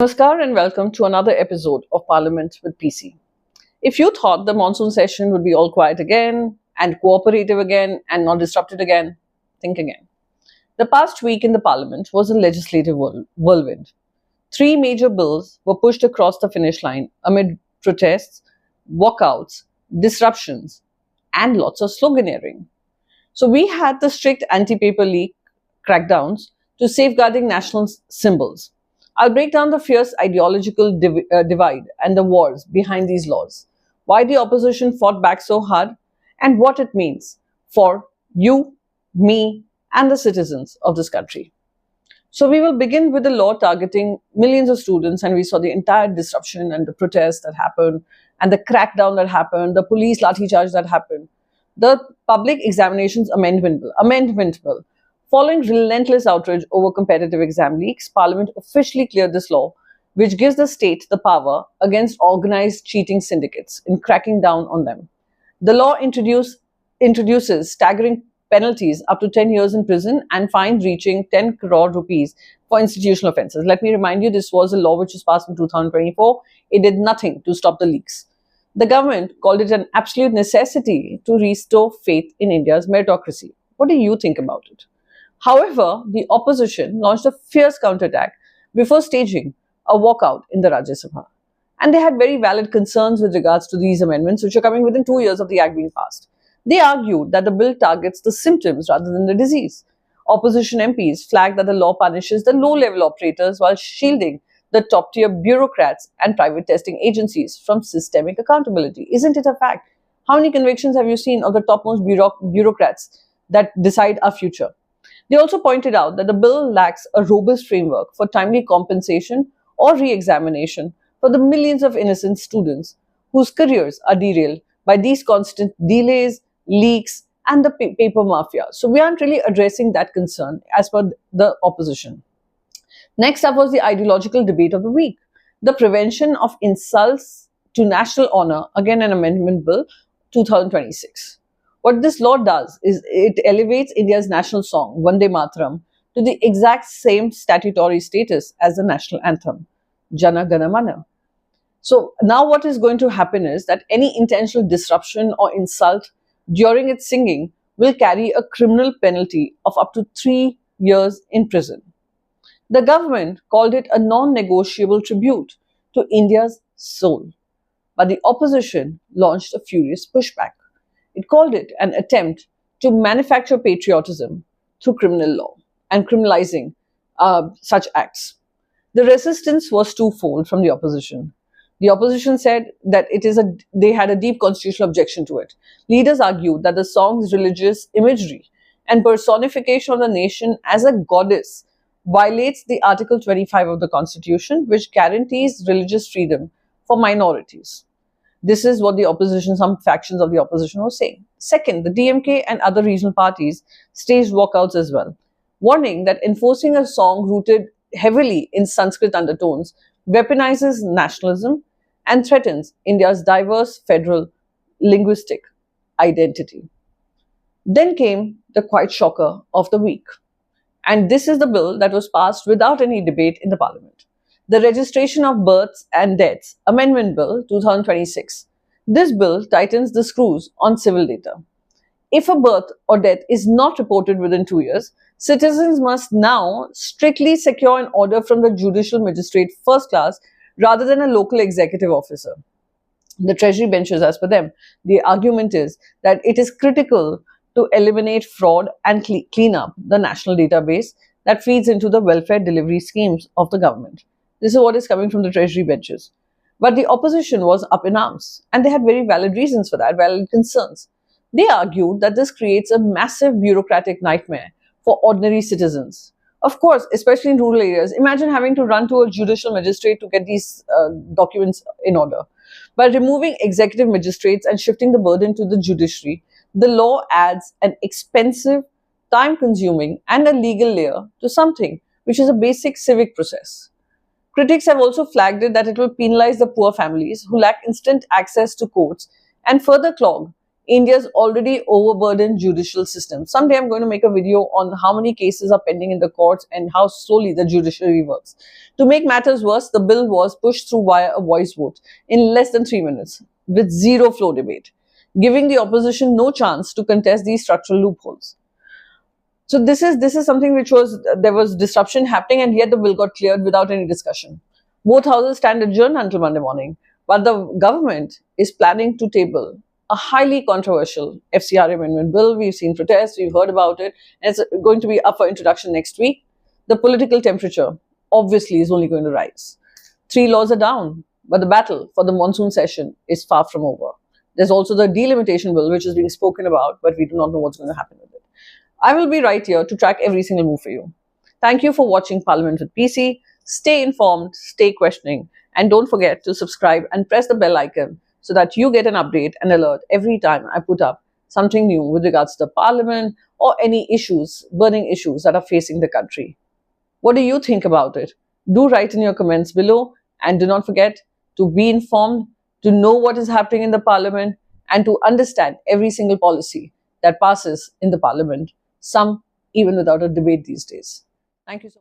Namaskar and welcome to another episode of Parliament with PC. If you thought the monsoon session would be all quiet again and cooperative again and not disrupted again, think again. The past week in the Parliament was a legislative whirlwind. Three major bills were pushed across the finish line amid protests, walkouts, disruptions, and lots of sloganeering. So we had the strict anti-paper leak crackdowns to safeguarding national symbols. I'll break down the fierce ideological divide and the wars behind these laws, why the opposition fought back so hard, and what it means for you, me, and the citizens of this country. So we will begin with the law targeting millions of students, and we saw the entire disruption and the protests that happened, and the crackdown that happened, the police lathi charge that happened, the Public Examinations Amendment Bill. Following relentless outrage over competitive exam leaks, Parliament officially cleared this law, which gives the state the power against organized cheating syndicates in cracking down on them. The law introduces staggering penalties up to 10 years in prison and fines reaching 10 crore rupees for institutional offences. Let me remind you, this was a law which was passed in 2024. It did nothing to stop the leaks. The government called it an absolute necessity to restore faith in India's meritocracy. What do you think about it? However, the opposition launched a fierce counterattack before staging a walkout in the Rajya Sabha. And they had very valid concerns with regards to these amendments, which are coming within 2 years of the act being passed. They argued that the bill targets the symptoms rather than the disease. Opposition MPs flagged that the law punishes the low-level operators while shielding the top-tier bureaucrats and private testing agencies from systemic accountability. Isn't it a fact? How many convictions have you seen of the topmost bureaucrats that decide our future? They also pointed out that the bill lacks a robust framework for timely compensation or re-examination for the millions of innocent students whose careers are derailed by these constant delays, leaks, and the paper mafia. So we aren't really addressing that concern as per the opposition. Next up was the ideological debate of the week, the prevention of insults to national honor, again an amendment bill, 2026. What this law does is it elevates India's national song, Vande Mataram, to the exact same statutory status as the national anthem, Jana Gana Mana. So now what is going to happen is that any intentional disruption or insult during its singing will carry a criminal penalty of up to 3 years in prison. The government called it a non-negotiable tribute to India's soul, but the opposition launched a furious pushback. It called it an attempt to manufacture patriotism through criminal law and criminalizing such acts. The resistance was twofold from the opposition. The opposition said that they had a deep constitutional objection to it. Leaders argued that the song's religious imagery and personification of the nation as a goddess violates the Article 25 of the Constitution, which guarantees religious freedom for minorities. This is what some factions of the opposition were saying. Second, the DMK and other regional parties staged walkouts as well, warning that enforcing a song rooted heavily in Sanskrit undertones weaponizes nationalism and threatens India's diverse federal linguistic identity. Then came the quite shocker of the week. And this is the bill that was passed without any debate in the parliament. The Registration of Births and Deaths Amendment Bill 2026. This bill tightens the screws on civil data. If a birth or death is not reported within 2 years, citizens must now strictly secure an order from the judicial magistrate first class rather than a local executive officer. The treasury benches, as per them, the argument is that it is critical to eliminate fraud and clean up the national database that feeds into the welfare delivery schemes of the government. This is what is coming from the treasury benches. But the opposition was up in arms, and they had very valid reasons for that, valid concerns. They argued that this creates a massive bureaucratic nightmare for ordinary citizens. Of course, especially in rural areas, imagine having to run to a judicial magistrate to get these documents in order. By removing executive magistrates and shifting the burden to the judiciary, the law adds an expensive, time-consuming, and a legal layer to something which is a basic civic process. Critics have also flagged it that it will penalize the poor families who lack instant access to courts and further clog India's already overburdened judicial system. Someday I'm going to make a video on how many cases are pending in the courts and how slowly the judiciary works. To make matters worse, the bill was pushed through via a voice vote in less than 3 minutes with zero floor debate, giving the opposition no chance to contest these structural loopholes. So this is something which was, there was disruption happening, and yet the bill got cleared without any discussion. Both houses stand adjourned until Monday morning, but the government is planning to table a highly controversial FCR amendment bill. We've seen protests, we've heard about it, and it's going to be up for introduction next week. The political temperature obviously is only going to rise. 3 laws are down, but the battle for the monsoon session is far from over. There's also the delimitation bill, which is being spoken about, but we do not know what's going to happen with it. I will be right here to track every single move for you. Thank you for watching Parliament with PC. Stay informed, stay questioning, and don't forget to subscribe and press the bell icon so that you get an update and alert every time I put up something new with regards to the Parliament or any issues, burning issues that are facing the country. What do you think about it? Do write in your comments below, and do not forget to be informed, to know what is happening in the Parliament, and to understand every single policy that passes in the Parliament, some even without a debate these days. Thank you so much.